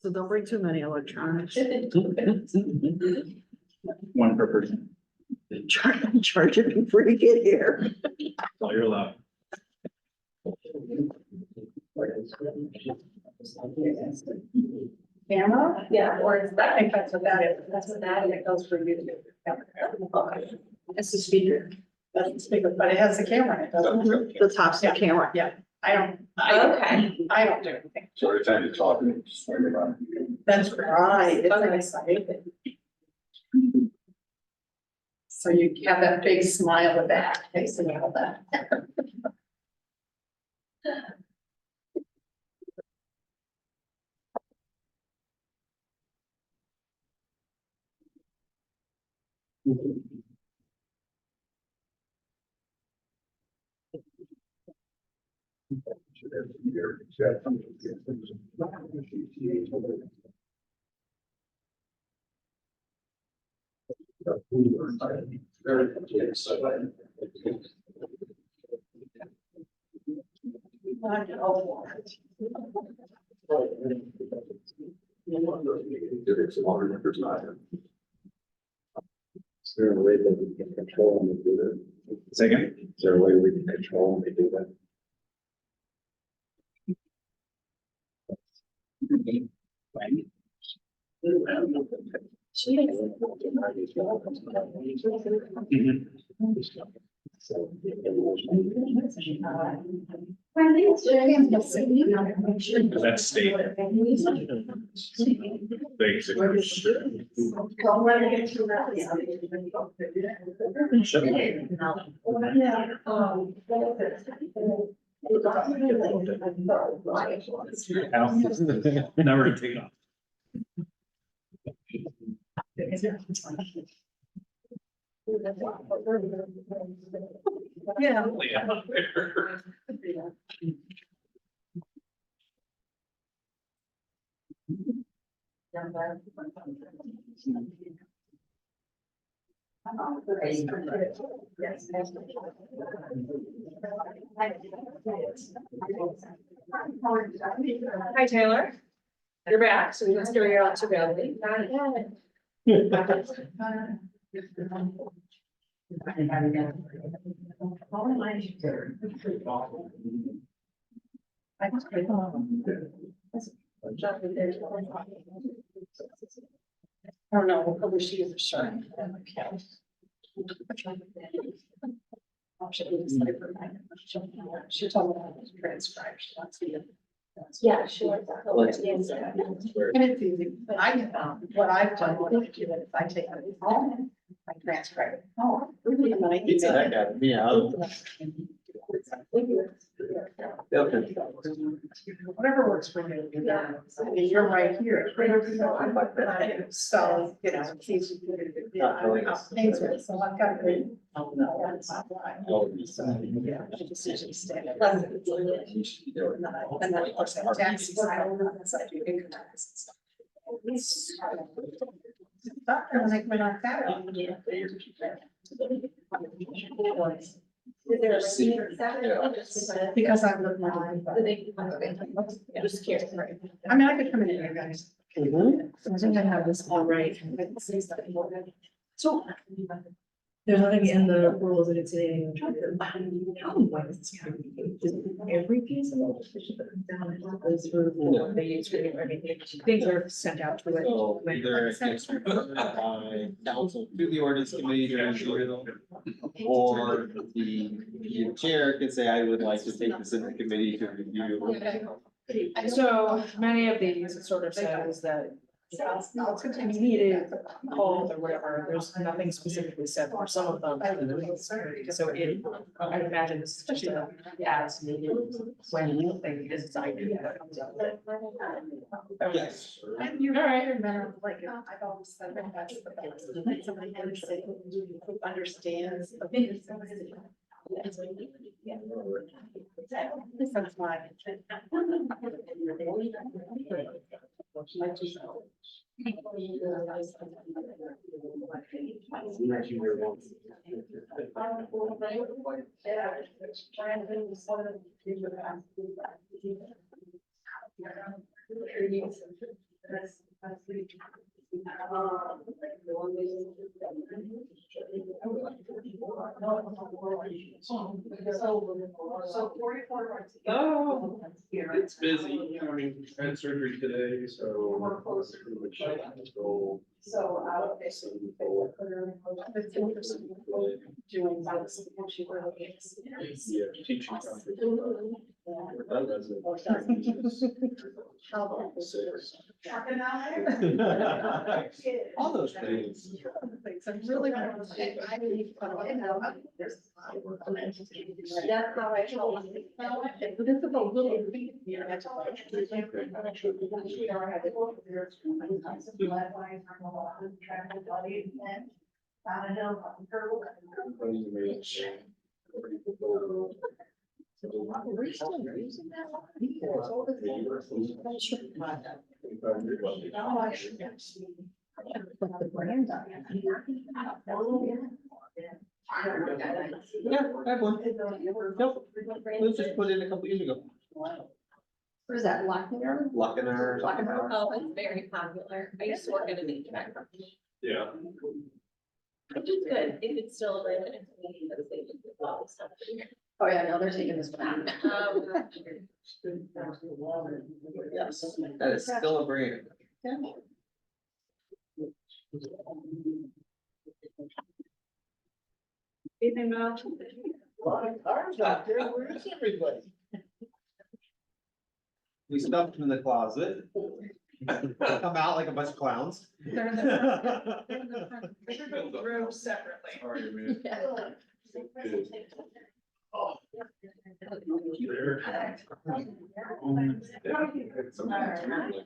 So don't bring too many electronics. One per person. Charge it before you get here. That's all you're allowed. Camera? Yeah, or is that, I think that's what that is, that's what that, and it goes for you. It's the speaker. That's the speaker, but it has the camera, it doesn't. The top's the camera. Yeah, I don't, Okay. I don't do anything. So every time you talk, you just swing around. That's right. It's Okay. exciting. So you have that big smile at that, facing all that. Is there a way that we can control them to do that? Second. Is there a way we can control them to do that? That's state. Basically. Never to take it off. Yeah. Hi, Taylor. You're back, so we can steer you out to Valley. I don't know, we'll probably see you for sure. She told me that was transcribed. She wants me to. Yeah, sure. And it's easy, but I can, what I've done, what I do is I take it home, I transcribe it. Oh. And then I It's email that it. guy, me out. Whatever works for you. I mean, you're right here. So, you know, things are, so I've got to. Yeah, the decision stand. And then, of course, I have taxes, I don't know, so I do income taxes. And I went on Saturday. Because I'm looking at. Just curious, right? I mean, I could come in here, guys. I think I have this all right. So. There's nothing in the rules that it's a. Every piece of legislation that comes down and goes through, they use for everything, things are sent out to it. So either it gets referred by council to the ordinance committee to review, or the chair can say, I would like to take this in the committee to review. So many of these, it sort of says that I'll continue. needed, called or whatever, there's nothing specifically said for some of them. So it, I imagine this is just a as needed when you think is decided. Yes. And you're right, remember, like, I've always said that that's the best. Like somebody who understands. That's why. Oh, it's busy. I mean, I had surgery today, so. So, Yeah, teaching. All those things. I'm really. I really. That's how I told you. This is a little. Yeah, I have one. Nope. It was just put in a couple years ago. What is that, Lockyer? Locking our. Oh, it's very popular. I used to work at an HVAC company. Yeah. Which is good, if it's still available. Because they do a lot of stuff. Oh, yeah, no, they're taking this one. Yes, that is still a brand. Anything else? A lot of cars out there, where is everybody? We stuffed them in the closet. Come out like a bunch of clowns. They're in the front. Room separately. Sorry, man.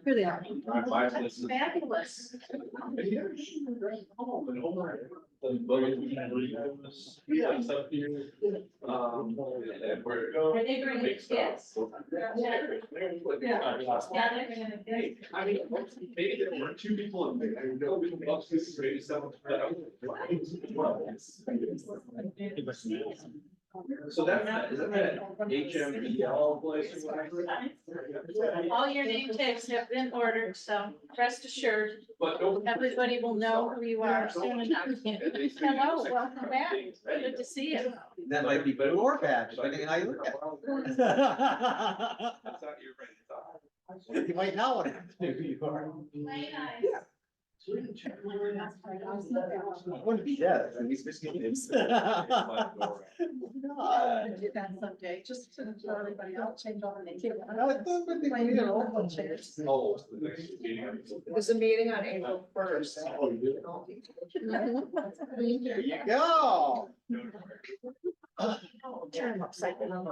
Here they are. Fabulous. Are they bringing kids? I mean, maybe there were two people in there. I know we can bust this straight seven. So that's, isn't that HMBL place or whatever? All your name tags have been ordered, so rest assured, But no. everybody will know who you are soon enough. Hello, welcome back. Good to see you. That might be good or bad, depending on how you look at That's not your friend. it. You might not want to know who you are. Wouldn't be dead, at least there's names. Do that someday, just to tell everybody, I'll change all the names. Oh, so the next meeting. There's a meeting on April 1st. There you go. Turn them upside down.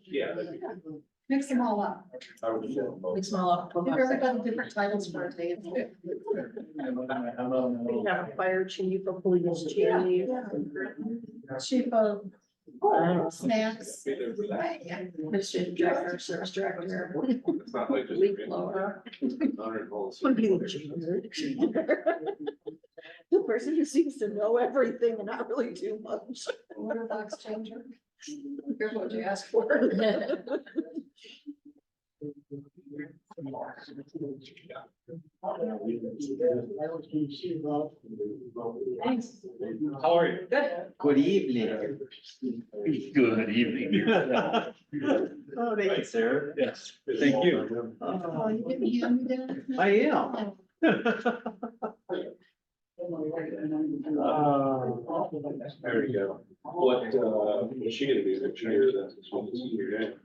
Yeah. that'd be good. Mix them all up. I would say. Mix them all up. Give everybody different titles for a day. We have a fire chief, a police chief. Chief of snacks. Be there for that. Administrative director, service director. It's not like just. Leaf blower. Volts. Would be the chief. The person who seems to know everything and not really do much. Water box changer. Careful what you ask for. How are you? Good evening. Good evening. Oh, thank you, sir. Yes. Thank you. Oh, you get me hand me down? I am. There we go. What, is she gonna do next year? That's what it's here.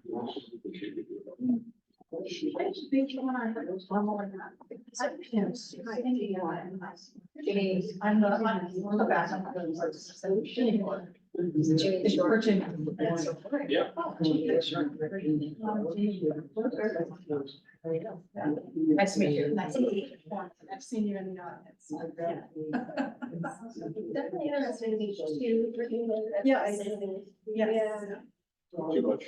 I'm the bathroom. Yeah. Nice to meet you. Nice to meet you. I've seen you in the audience. Definitely interesting to meet you too. Yes. Yes. Too much.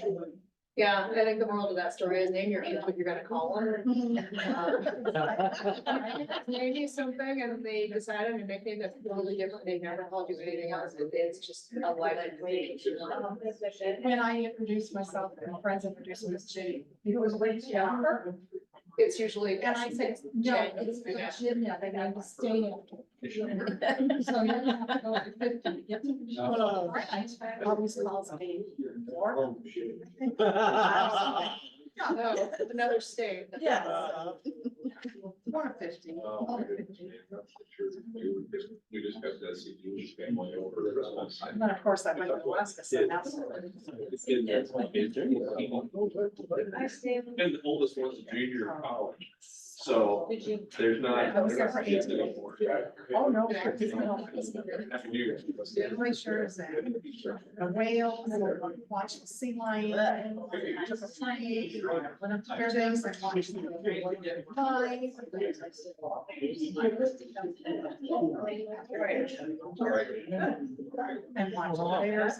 Yeah, I think the moral of that story is name your kids what you're gonna call them. Maybe something and they decided a nickname that's totally different, they never called you anything else, it's just a life. When I introduced myself, and friends introduced me to Judy, it was way younger. It's usually. And I said, no, it's for the gym now, they need to stay after. So you have to go to 50. Yep. Always calls me. No, another state. Yes. One of 50. We discussed that, see, you just came over. And then, of course, I went to Alaska, so that's. And the oldest one's a junior in college, so there's not. I was there for 18 anymore. Oh, no. After New Year's. The glaciers and the whales, watch the sea lion. Took a plane, went up to Fairbanks and watched the pine. And watched the bears.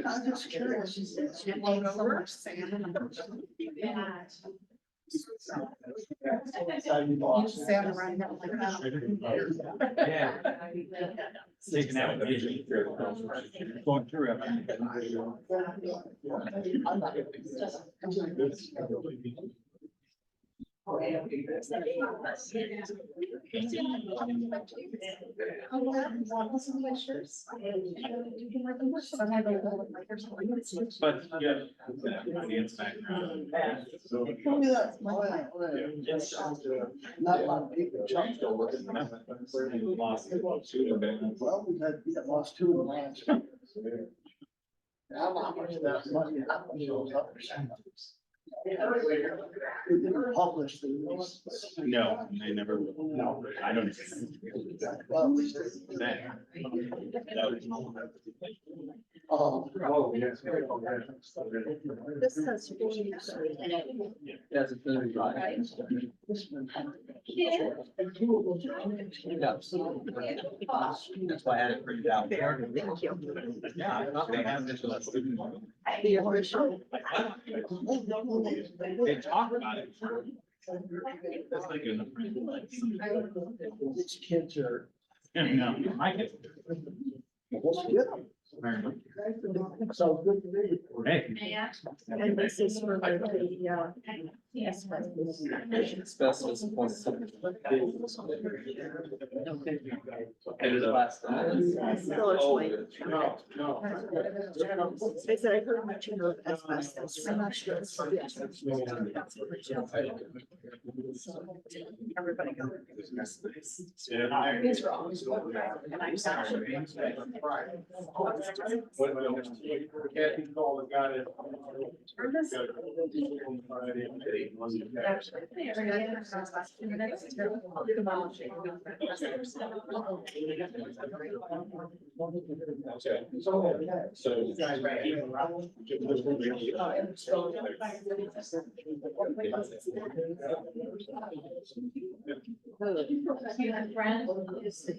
I'm just curious. And ate so much salmon. You sat around that like that. Yeah. Taking out. Going through But, yeah. Not a lot of people. Chuck's still working. Well, we lost two in the last. I don't know how much of that money, how much of those others. We didn't publish the release. No, they never. No. I don't. Well, This says. That's a thirty. That's why I had it printed out. Thank you. Yeah, I thought they had this last. The official. They talk about it. That's like a. these kids are. No, I get. Let's get them. So good to meet you. Hey. And this is for the, yes. Asbestos points. And the last. Village Lane. No, no. I said, I heard mention of asbestos. I'm not sure. It's- Everybody go. Yeah. He's wrong. And I'm sorry. Kathy called and got it. Okay. So you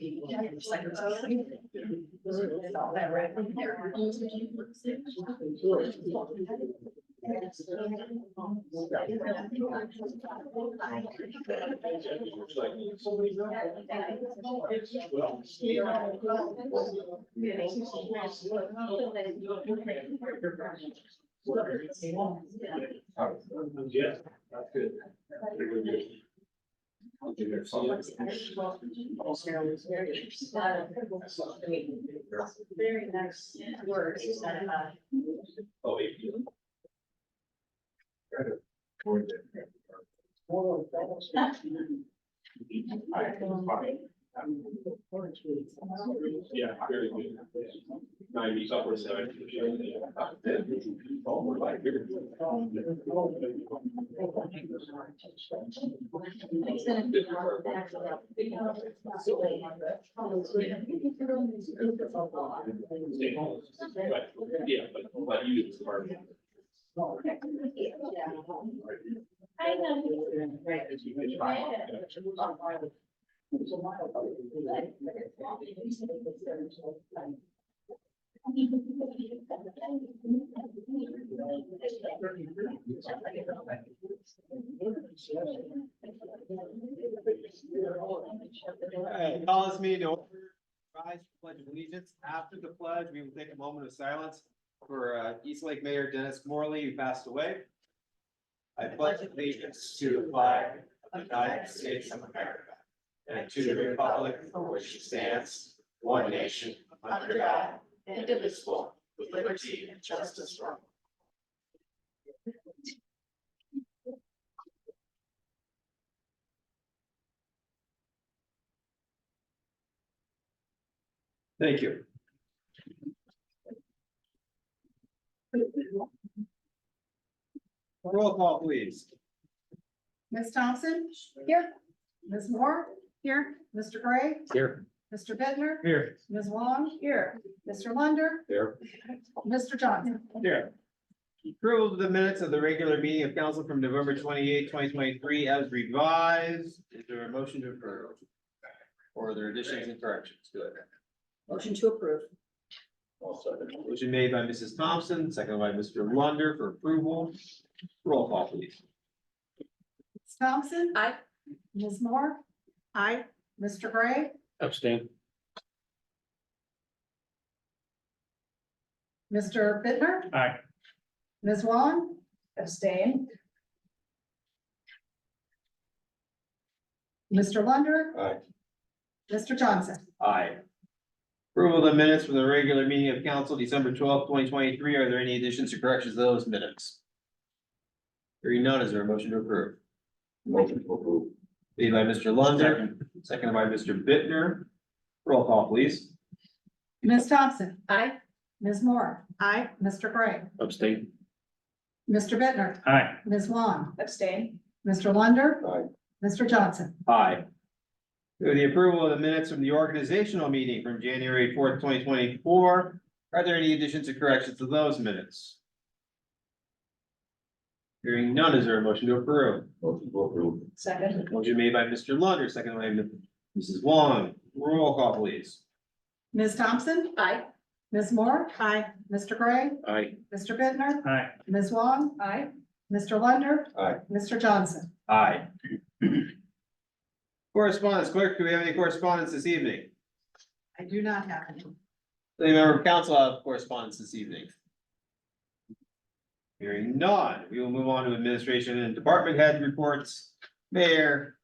guys. All that right there. Yeah, that's good. Very nice words. Oh, yeah. Yeah, very good. 90s upwards. Yeah, but you. I know. Call this meeting to order. Rise to pledge of allegiance. After the pledge, we will take a moment of silence for East Lake Mayor Dennis Morley, who passed away. I pledge allegiance to the flag of the United States of America, and to the republic for which it stands, one nation, under God, indivisible, with liberty and justice for all. Thank you. Roll call, please. Ms. Thompson? Here. Ms. Moore? Here. Mr. Gray? Here. Mr. Bittner, Here. Ms. Wong? Here. Mr. Lunder? Here. Mr. Johnson? Here. Approval of the minutes of the regular meeting of council from November 28, 2023, as revised. Is there a motion to approve? Or are there additions and corrections? Good. Motion to approve. Motion made by Mrs. Thompson, seconded by Mr. Lunder for approval. Roll call, please. Ms. Thompson? Aye. Ms. Moore? Aye. Mr. Gray? Abstain. Mr. Bittner, Aye. Ms. Wong? Abstain. Mr. Lunder? Aye. Mr. Johnson? Aye. Approval of the minutes from the regular meeting of council, December 12, 2023. Are there any additions or corrections to those minutes? Hearing none, is there a motion to approve? Motion to approve. Made by Mr. Lunder, seconded by Mr. Bittner. Roll call, please. Ms. Thompson? Aye. Ms. Moore? Aye. Mr. Gray? Abstain. Mr. Bittner, Aye. Ms. Wong? Abstain. Mr. Lunder? Aye. Mr. Johnson? Aye. With the approval of the minutes from the organizational meeting from January 4th, 2024, are there any additions or corrections to those minutes? Hearing none, is there a motion to approve? Motion to approve. Second. Motion made by Mr. Lunder, seconded by Mrs. Wong. Roll call, please. Ms. Thompson? Aye. Ms. Moore? Aye. Mr. Gray? Aye. Mr. Bittner, Aye. Ms. Wong? Aye. Mr. Lunder? Aye. Mr. Johnson? Aye. Correspondence, clerk, do we have any correspondence this evening? I do not have any. Any member of council have correspondence this evening? Hearing none, we will move on to administration and department head reports. Mayor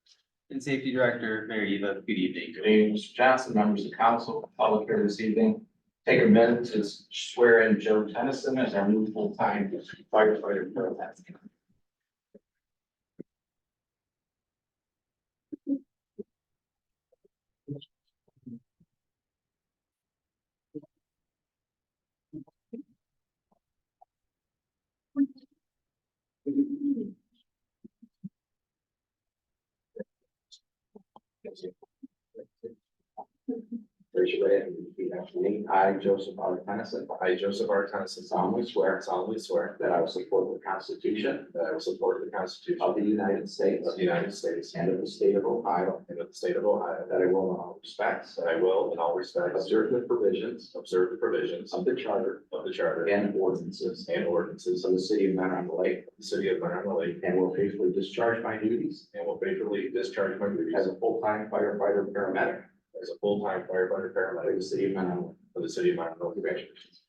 and safety director, Mayor Eva, good evening. Good evening, Mr. Johnson, members of council, public here this evening. Take a minute to swear in Joe Tennyson as our new full-time firefighter pro. Raise your right hand and repeat after me. I, Joseph R. Tennyson. I, Joseph R. Tennyson. Solemnly swear that I will support the Constitution. That I will support the Constitution of the United States. Of the United States. And of the state of Ohio. And of the state of Ohio. That I will in all respects. That I will in all respects. Observe the provisions. Observe the provisions. Of the charter. Of the charter. And ordinances. And ordinances. Of the city of Mount Honor Lake. The city of Mount Honor Lake. And will faithfully discharge my duties. And will faithfully discharge my duties. As a full-time firefighter paramedic. As a full-time firefighter paramedic of the city of Mount Honor. Of the city of Mount Honor. Congratulations.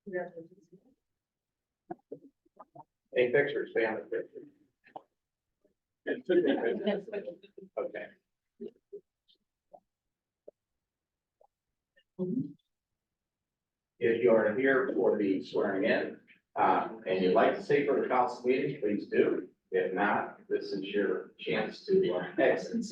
Congratulations. Any pictures, stay on the picture. Okay. If you are here for the swearing in, And you'd like to take for the council meeting, please do. If not, this is your chance to exit.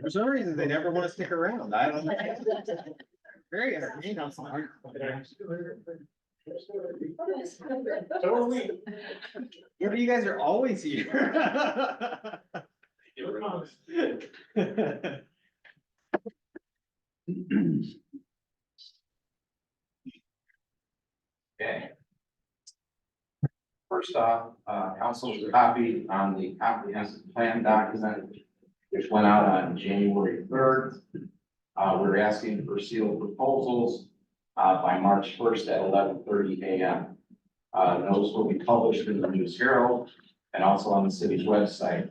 For some reason, they never want to stick around. I don't know. Very entertaining. I'm sorry. So are we. Yeah, but you guys are always here. Okay. First off, council's copy on the comprehensive plan document, which went out on January 3rd. We're asking for sealed proposals, by March 1st at 11:30 a.m. Those will be published in the News Herald and also on the city's website.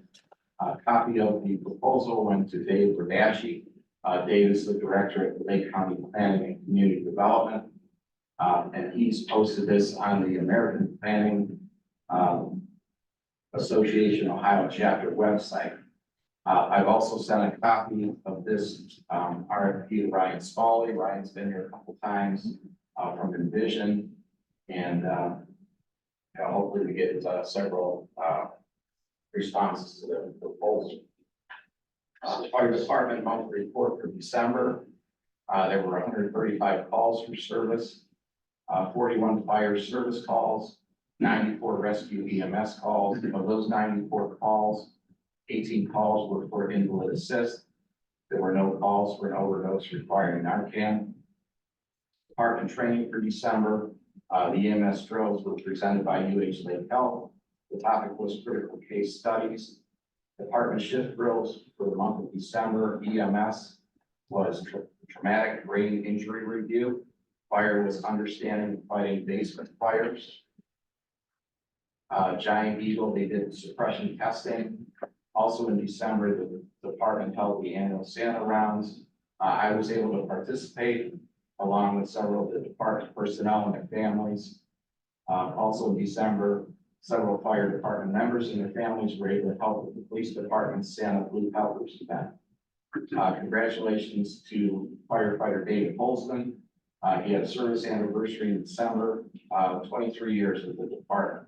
A copy of the proposal went to Dave Bernaschi. Dave is the director at the Lake County Planning and Community Development. And he's posted this on the American Planning Association Ohio chapter website. I've also sent a copy of this RFP to Ryan Smalley. Ryan's been here a couple times from Envision. And hopefully we get several responses to the proposal. Fire department monthly report for December. There were 135 calls for service, 41 fire service calls, 94 rescue EMS calls. Of those 94 calls, 18 calls were for invalid assist. There were no calls for an overdose requiring Narcan. Department training for December. The EMS drills were presented by UH Lake Health. The topic was critical case studies. Department shift drills for the month of December. EMS was traumatic brain injury review. Fire was understanding and fighting basement fires. Giant Eagle, they did suppression testing. Also in December, the department held the annual Santa rounds. I was able to participate along with several of the department personnel and their families. Also in December, several fire department members and their families were able to help with the police department's Santa Blue Helpers event. Congratulations to firefighter David Holzman. He had a service anniversary in December, 23 years with the department.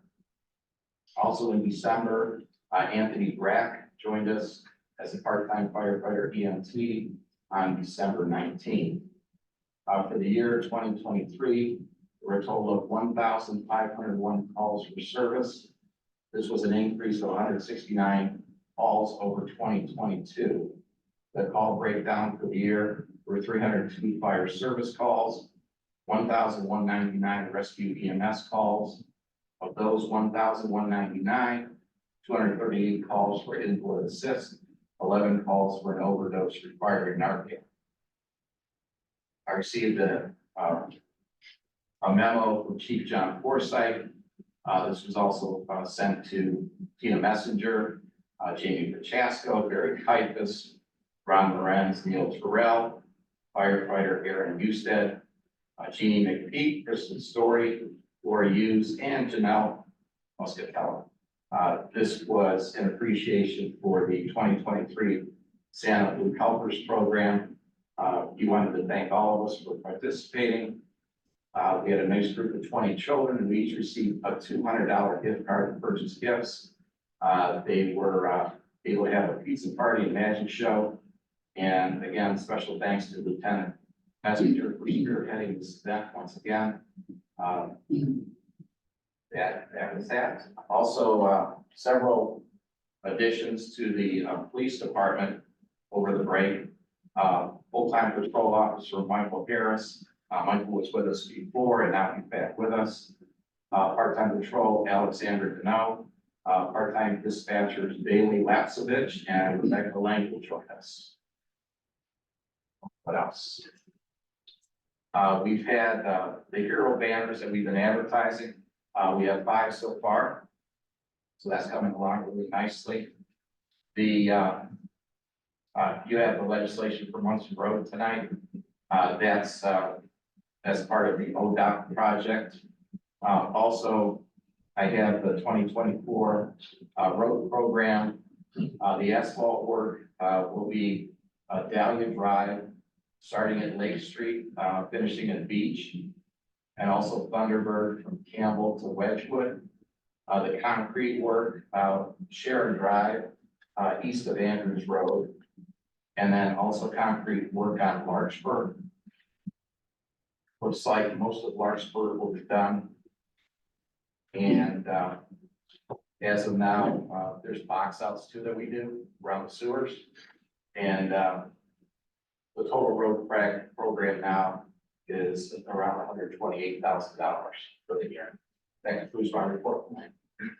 Also in December, Anthony Brack joined us as a part-time firefighter EMT on December 19th. For the year 2023, there were a total of 1,501 calls for service. This was an increase of 169 calls over 2022. The call breakdown for the year were 302 fire service calls, 1,199 rescue EMS calls. Of those 1,199, 238 calls for invalid assist, 11 calls for an overdose requiring Narcan. I received a memo from Chief John Forsythe. This was also sent to Tina Messenger, Jamie Pachasko, Barry Kifus, Ron Lorenz, Neil Terrell, firefighter Aaron Husted, Jeannie McPeak, Kristen Story, Laura Hughes, and Janelle Muscatella. This was an appreciation for the 2023 Santa Blue Helpers program. He wanted to thank all of us for participating. We had a nice group of 20 children, and we each received a $200 gift card to purchase gifts. They were able to have a pizza party and magic show. And again, special thanks to Lieutenant Messenger for spearheading this event once again. That was that. Also, several additions to the police department over the break. Full-time patrol officer Michael Harris. Michael was with us before and now he's back with us. Part-time patrol Alexander Deneau. Part-time dispatchers Bailey Lapsovich and Rebecca Lang will join us. What else? We've had, the hero banners that we've been advertising. We have 5 so far. So that's coming along really nicely. You have the legislation for Munson Road tonight. That's part of the ODOT project. Also, I have the 2024 road program. The asphalt work will be Dahlia Drive, starting at Lake Street, finishing at Beach, and also Thunderbird from Campbell to Wedgewood. The concrete work, Sharon Drive, east of Andrews Road, and then also concrete work on Larchburg. Looks like most of Larchburg will be done. And as of now, there's box outs too that we do around the sewers. And the total road program now is around $128,000 for the year. That concludes my report.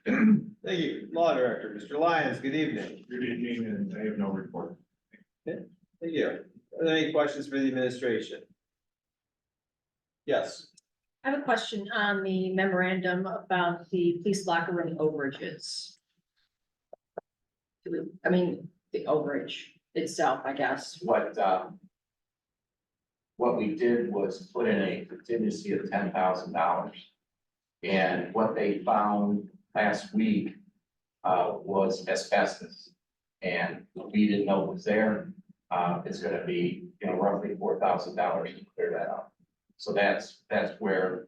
Thank you. Law Director, Mr. Lyons, good evening. Good evening, and I have no report. Thank you. Are there any questions for the administration? Yes. I have a question on the memorandum about the police locker room overages. I mean, the overage itself, I guess. What we did was put in a contingency of $10,000. And what they found last week was asbestos. And we didn't know it was there. It's gonna be, roughly $4,000 to clear that up. So that's where,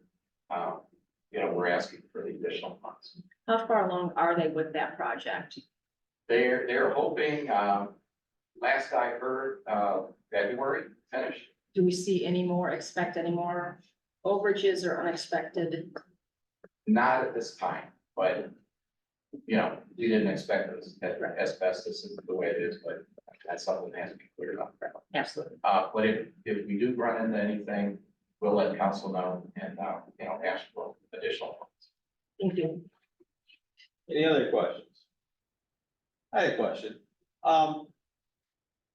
we're asking for the additional funds. How far along are they with that project? They're hoping, last I heard, February finish. Do we see expect any more overages or unexpected? Not at this time, but, we didn't expect this, asbestos is the way it is, but that's something that has to be cleared up. Absolutely. But if we do run into anything, we'll let council know and, ask for additional funds. Thank you. Any other questions? I had a question.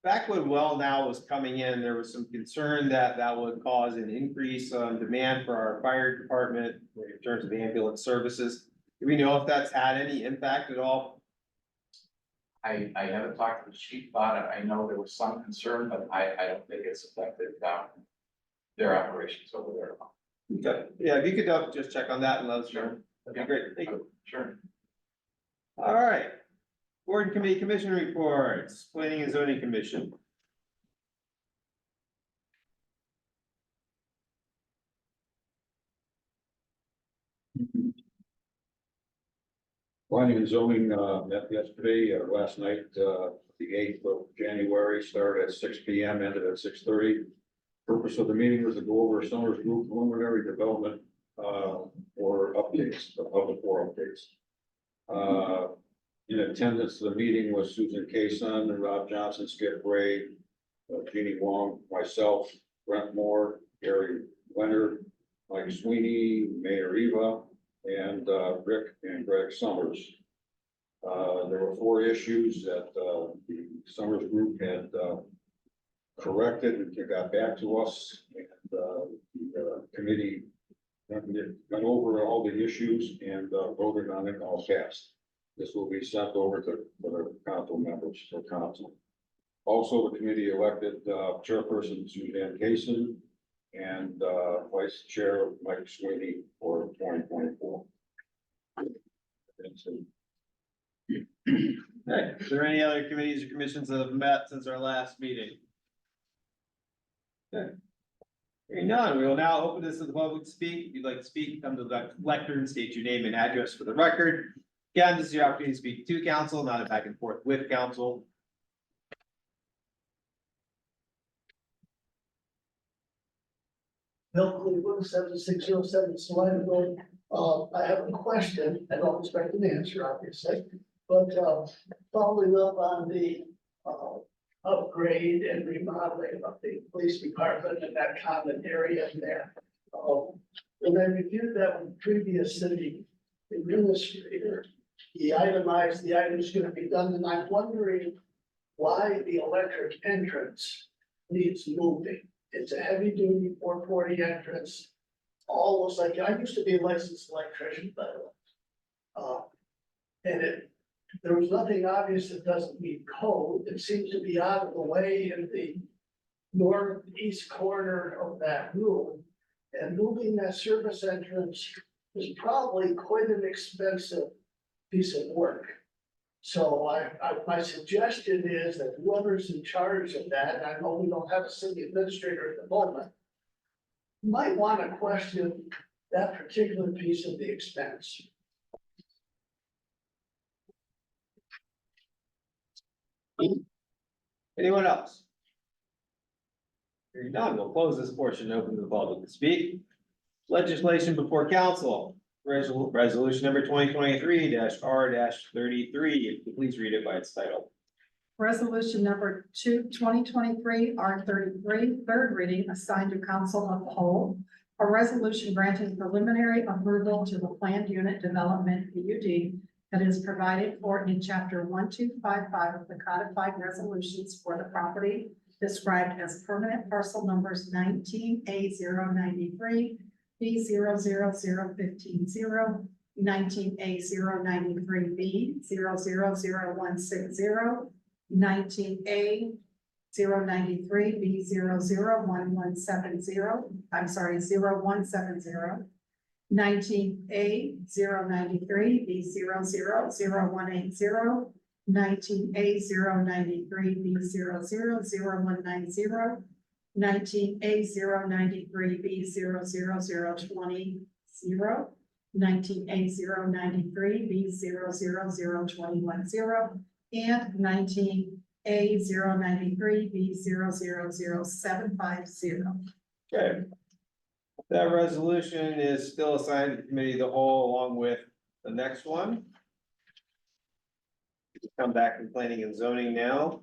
Back when Well Now was coming in, there was some concern that would cause an increase on demand for our fire department in terms of ambulance services. Do we know if that's had any impact at all? I haven't talked to the chief about it. I know there was some concern, but I don't think it's affected, their operations over there. Okay, yeah, if you could just check on that and let us know. That'd be great. Thank you. Sure. All right. Board and committee commission reports, planning and zoning commission. Planning and zoning, met yesterday, last night, the 8th of January, started at 6 p.m., ended at 6:30. Purpose of the meeting was to go over Summers Group preliminary development, or updates, the public forum updates. In attendance to the meeting was Susan Kaysen, Rob Johnson, Skip Ray, Jeannie Wong, myself, Brent Moore, Gary Leonard, Mike Sweeney, Mayor Eva, and Rick and Greg Summers. There were 4 issues that the Summers Group had corrected and got back to us, and the committee went over all the issues and voted on it all fast. This will be sent over to the council members for council. Also, the committee elected chairperson Suzanne Kaysen and vice chair Mike Sweeney for 2024. Okay, is there any other committees or commissions that have met since our last meeting? Okay. Hearing none, we will now open this to the public to speak. If you'd like to speak, come to the lectern, state your name and address for the record. Again, this is your opportunity to speak to council, not a back and forth with council. Bill Cleveland, 7607 Salina Road. I have a question. I don't expect an answer, obviously, but following up on the upgrade and remodeling of the police department and that common area there. When I reviewed that with previous city administrator, he itemized the items going to be done, and I'm wondering why the electric entrance needs moving. It's a heavy duty 440 entrance. Almost like, I used to be a licensed electrician, by the way. And there was nothing obvious that doesn't meet code. It seems to be out of the way in the northeast corner of that room. And moving that service entrance is probably quite an expensive piece of work. So my suggestion is that whoever's in charge of that, and I know we don't have a city administrator at the moment, might want to question that particular piece of the expense. Anyone else? Hearing none, we'll close this portion, and open to the public to speak. Legislation before council, resolution number 2023-R-33, please read it by its title. Resolution number 2023 R33, third reading, assigned to council of the whole. A resolution granting preliminary approval to the planned unit development PUD that is provided for in chapter 1255 of the codified resolutions for the property described as permanent parcel numbers 19A093, B000150, 19A093B, 000160, 19A093B 0170, 19A093B 000180, 19A093B 000190, 19A093B 00020, 19A093B 000210, and 19A093B 000750. Okay. That resolution is still assigned to the committee of the whole along with the next one. Come back from planning and zoning now.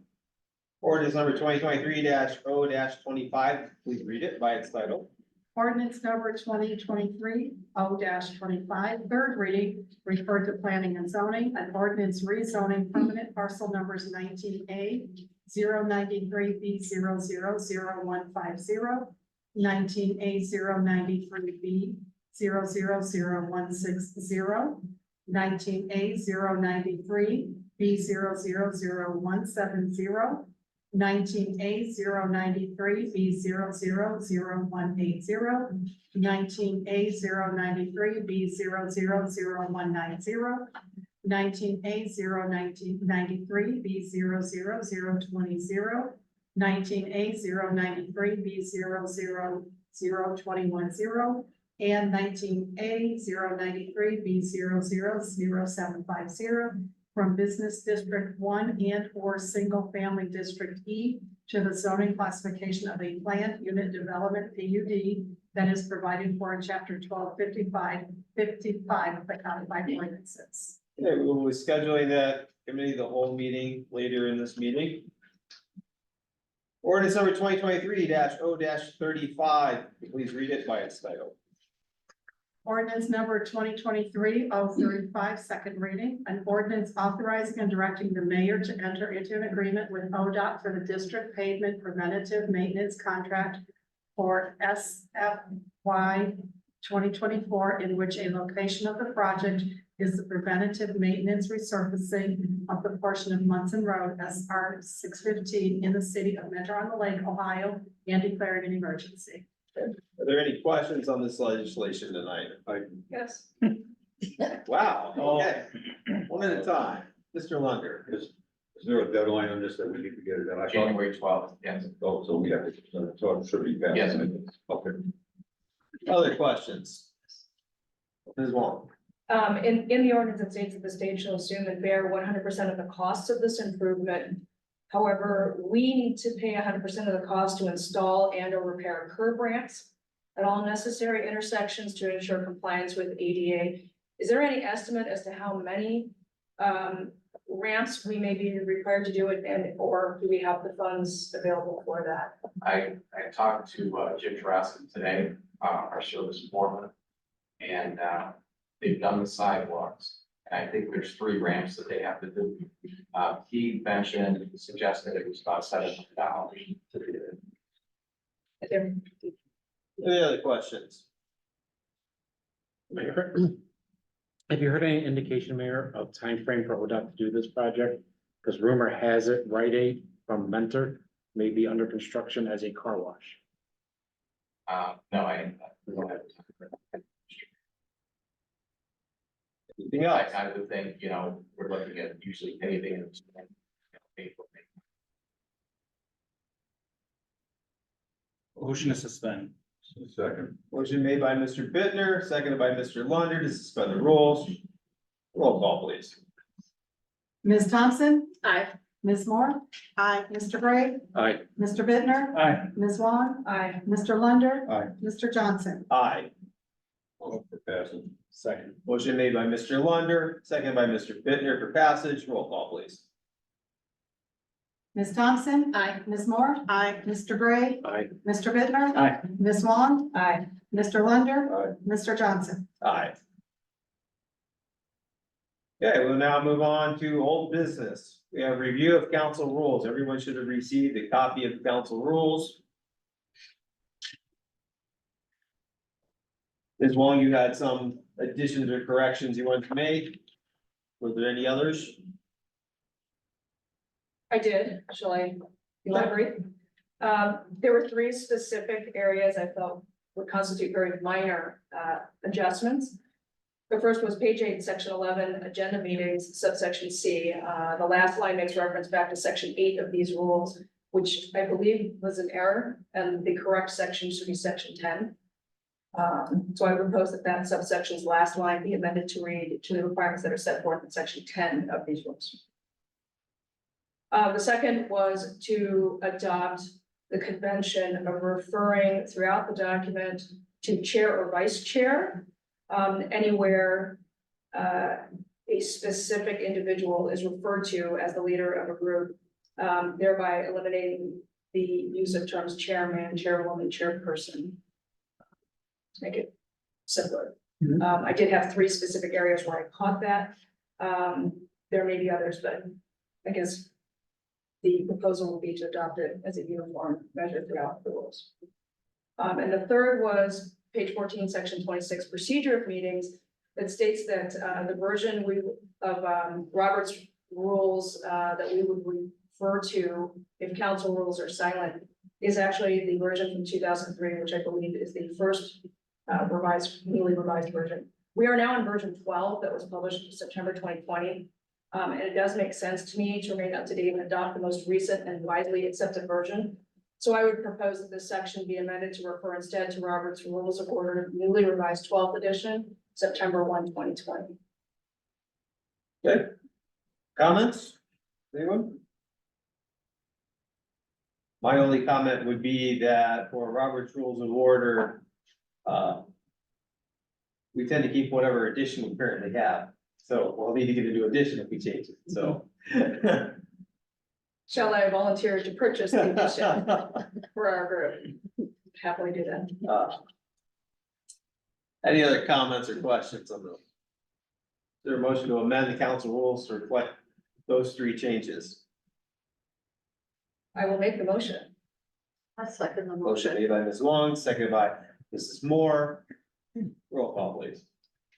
Ordinance number 2023-0-25, please read it by its title. Ordinance number 2023-0-25, third reading, referred to planning and zoning, an ordinance rezoning permanent parcel numbers 19A093B 000150, 19A093B 000160, 19A093B 000170, 19A093B 000180, 19A093B 000190, 19A093B 00020, 19A093B 0002110, and 19A093B 000750 from Business District 1 and or Single Family District E to the zoning classification of a planned unit development PUD that is provided for in chapter 1255 of the codified ordinances. Okay, we will be scheduling that committee of the whole meeting later in this meeting. Ordinance number 2023-0-35, please read it by its title. Ordinance number 2023-035, second reading, an ordinance authorizing and directing the mayor to enter into an agreement with ODOT for the district pavement preventative maintenance contract for SFY 2024, in which a location of the project is the preventative maintenance resurfacing of the portion of Munson Road, SR 615, in the city of Metro on the Lake, Ohio, and declaring an emergency. Are there any questions on this legislation tonight? Yes. Wow, okay, one at a time. Mr. Lunder. Is there a deadline on this that we need to get it done? I thought- January 12th, yes. Oh, so we have to, so it should be passed. Yes. Okay. Other questions? Ms. Wong. In the ordinance, it states that the state shall assume and bear 100% of the costs of this improvement. However, we need to pay 100% of the cost to install and or repair curb ramps at all necessary intersections to ensure compliance with ADA. Is there any estimate as to how many ramps we may be required to do it, and or do we have the funds available for that? I talked to Jim Jurassic today, our service foreman, and they've done the sidewalks. And I think there's 3 ramps that they have to do. He suggested it was about $700 to do it. Any other questions? Mayor, have you heard any indication, Mayor, of time frame for ODOT to do this project? Because rumor has it Rite Aid from Mentor may be under construction as a car wash. No, we don't have. Anything else? I would think, we're looking at usually anything in April. Motion to suspend. Second. Motion made by Mr. Bittner, seconded by Mr. Lunder to suspend the rules. Roll call, please. Ms. Thompson? Aye. Ms. Moore? Aye. Mr. Gray? Aye. Mr. Bittner, Aye. Ms. Wong? Aye. Mr. Lunder? Aye. Mr. Johnson? Aye. For passage. Second. Motion made by Mr. Lunder, seconded by Mr. Bittner for passage. Roll call, please. Ms. Thompson? Aye. Ms. Moore? Aye. Mr. Gray? Aye. Mr. Bittner, Aye. Ms. Wong? Aye. Mr. Lunder? Aye. Mr. Johnson? Aye. Okay, we'll now move on to old business. We have review of council rules. Everyone should have received a copy of council rules. Ms. Wong, you had some additions or corrections you wanted to make? Were there any others? I did, shall I elaborate? There were three specific areas I felt would constitute very minor adjustments. The first was page 8, section 11, agenda meetings, subsection C. The last line makes reference back to section 8 of these rules, which I believe was an error, and the correct section should be section 10. So I propose that that subsection's last line be amended to read to the requirements that are set forth in section 10 of these rules. The second was to adopt the convention of referring throughout the document to chair or vice chair. Anywhere a specific individual is referred to as the leader of a group, thereby eliminating the use of terms chairman, chairwoman, chairperson. To make it simpler. I did have three specific areas where I caught that. There may be others, but I guess the proposal will be to adopt it as a uniform measure throughout the rules. And the third was page 14, section 26, procedure of meetings, that states that the version of Robert's rules that we would refer to if council rules are silent is actually the version from 2003, which I believe is the first newly revised version. We are now in version 12 that was published in September 2020. And it does make sense to me to remain up to date and adopt the most recent and widely accepted version. So I would propose that this section be amended to refer instead to Robert's Rules of Order, newly revised 12th edition, September 1, 2020. Okay. Comments? Anyone? My only comment would be that for Robert's Rules of Order, we tend to keep whatever addition we currently have. So we'll need to get a new addition if we change it, so. Shall I volunteer to purchase the edition for our group? Happily do that. Any other comments or questions on those? Is there a motion to amend the council rules to reflect those three changes? I will make the motion. I second the Motion motion. made by Ms. Wong, seconded by Mrs. Moore. Roll call, please.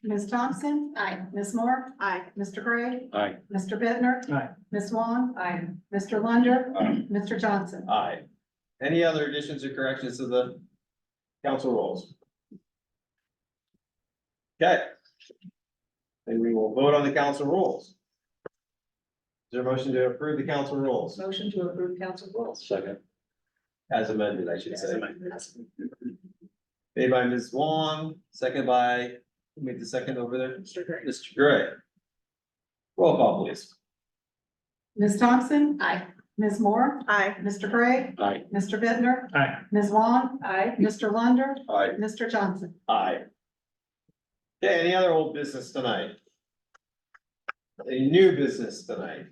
Ms. Thompson? Aye. Ms. Moore? Aye. Mr. Gray? Aye. Mr. Bittner, Aye. Ms. Wong? Aye. Mr. Lunder? Aye. Mr. Johnson? Aye. Any other additions or corrections to the council rules? Okay. Then we will vote on the council rules. Is there a motion to approve the council rules Motion to approve council rules. Second. as amended, I should say? Yes. Made by Ms. Wong, second by, who made the second over there? Mr. Gray. Mr. Gray. Roll call, please. Ms. Thompson? Aye. Ms. Moore? Aye. Mr. Gray? Aye. Mr. Bittner, Aye. Ms. Wong? Aye. Mr. Lunder? Aye. Mr. Johnson? Aye. Okay, any other old business tonight? Any new business tonight?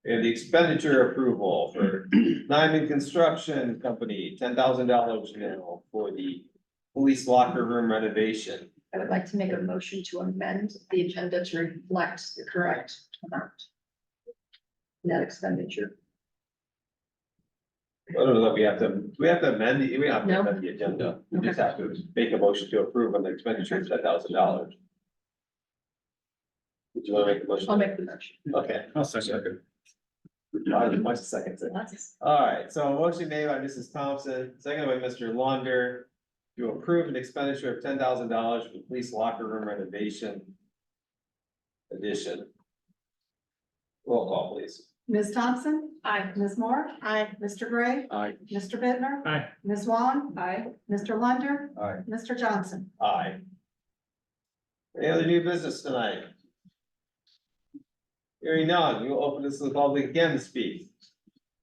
We have the expenditure approval for Nyman Construction Company, $10,000 now for the police locker room renovation. I would like to make a motion to amend the agenda to reflect the correct amount. Net expenditure. I don't know that we have to, amend the, we have to No. amend the agenda, we just have to make a motion to approve on the expenditure of $10,000. Would you want to make a motion? I'll make the motion. Okay. I'll second. Much seconds. All right, so a motion made by Mrs. Thompson, seconded by Mr. Lunder to approve an expenditure of $10,000 for the police locker room renovation addition. Roll call, please. Ms. Thompson? Aye. Ms. Moore? Aye. Mr. Gray? Aye. Mr. Bittner, Aye. Ms. Wong? Aye. Mr. Lunder? Aye. Mr. Johnson? Aye. Any other new business tonight? Hearing none, we will open this to the public again to speak.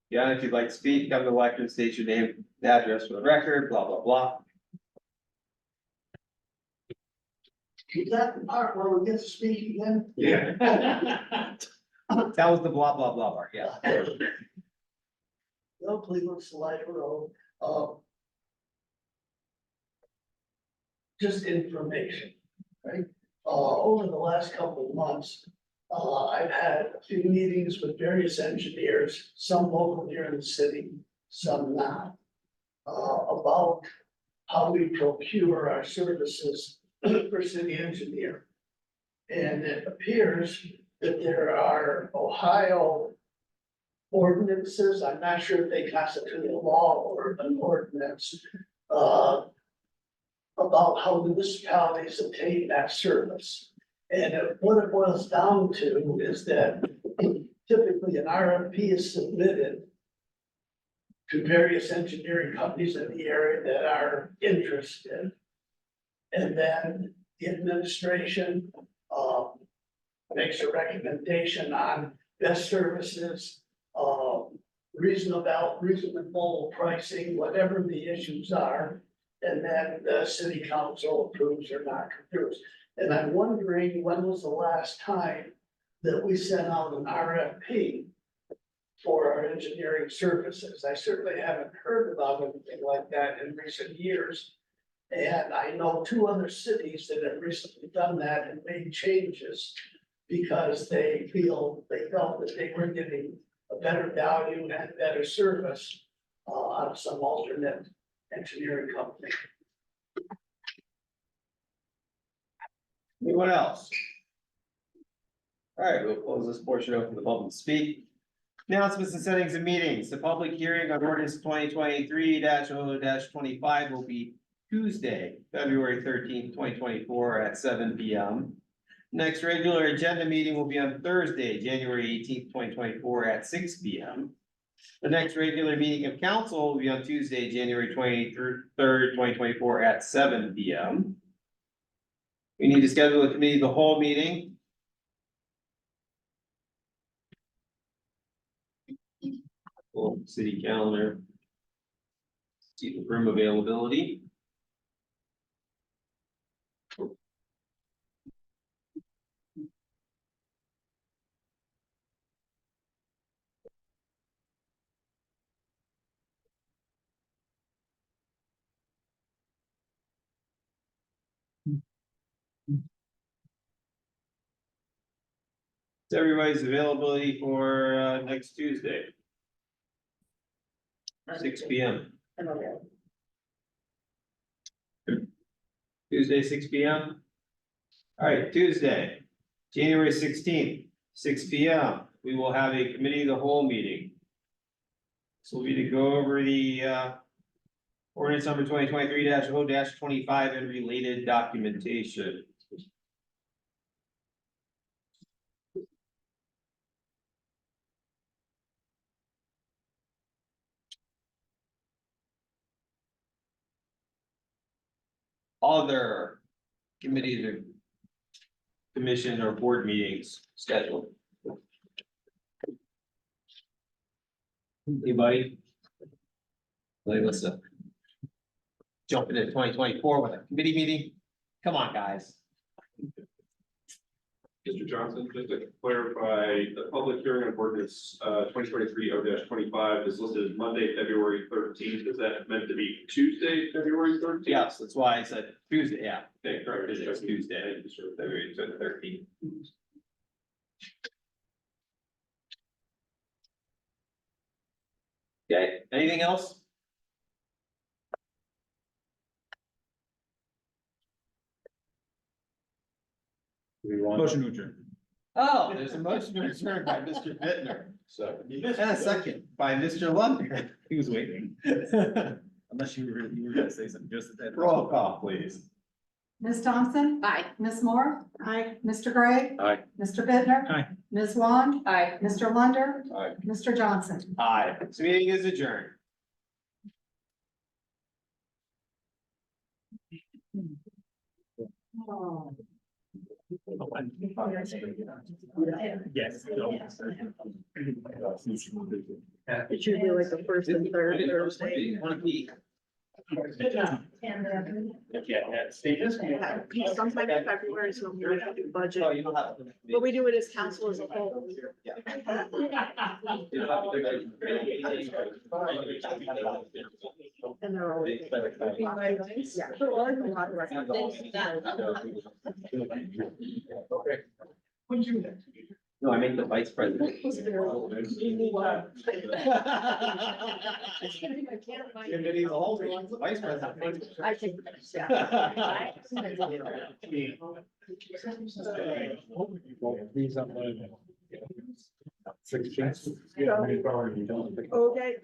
Yeah, if you'd like to speak, come to the lectern, state your name, and address for the record, blah, blah, blah. Is that the part where we get to speak again? Yeah. That was the blah, blah, blah part, yeah. No, Cleveland Slide Road, just information, right? Over the last couple of months, I've had a few meetings with various engineers, some local here in the city, some not. About how we procure our services for city engineer. And it appears that there are Ohio ordinances, I'm not sure if they constitute a law or an ordinance, about how municipalities obtain that service. And what it boils down to is that typically an RFP is submitted to various engineering companies in the area that are interested. And then the administration, makes a recommendation on best services, reasonable pricing, whatever the issues are. And then the city council approves or not approves. And I'm wondering, when was the last time that we sent out an RFP for our engineering services? I certainly haven't heard about anything like that in recent years. And I know two other cities that have recently done that and made changes because they felt that they were getting a better value and better service out of some alternate engineering company. Anyone else? All right, we'll close this portion open to the public to speak. Announcements and settings of meetings. The public hearing on ordinance 2023-0-25 will be Tuesday, February 13th, 2024 at 7 p.m. Next regular agenda meeting will be on Thursday, January 18th, 2024 at 6 p.m. The next regular meeting of council will be on Tuesday, January 23rd, 2024 at 7 p.m. We need to schedule a committee of the whole meeting. Full city calendar. See the room availability. It's everybody's availability for next Tuesday. 6 p.m. Tuesday, 6 p.m. All right, Tuesday, January 16th, 6 p.m. We will have a committee of the whole meeting. This will be to go over the ordinance number 2023-0-25 and related documentation. Other committees or commission or board meetings scheduled. Anybody? Let's jump into 2024 with a committee meeting. Come on, guys. Mr. Johnson, just to clarify, the public hearing on ordinance 2023-0-25 is listed as Monday, February 13th. Is that meant to be Tuesday, February 13th? Yes, that's why I said Tuesday, yeah. Okay, correct. It's Tuesday, February 13th. Okay, anything else? We want. Motion to adjourn. Oh, there's a motion to adjourn by Mr. Bittner. So. And a second by Mr. Lundgren. He was waiting. Unless you were gonna say something, just that. Roll call, please. Ms. Thompson? Aye. Ms. Moore? Aye. Mr. Gray? Aye. Mr. Bittner? Aye. Ms. Wong? Aye. Mr. Lunder? Aye. Mr. Johnson? Aye, this meeting is adjourned. Yes. It's usually like the first and third Thursday. Sometime in February, so we have to do budget, Oh, you don't have. but we do it as council as a whole. And they're all. Yeah. No, I mean the vice president. Committee of the whole, the vice president. I think, These are. 16. okay.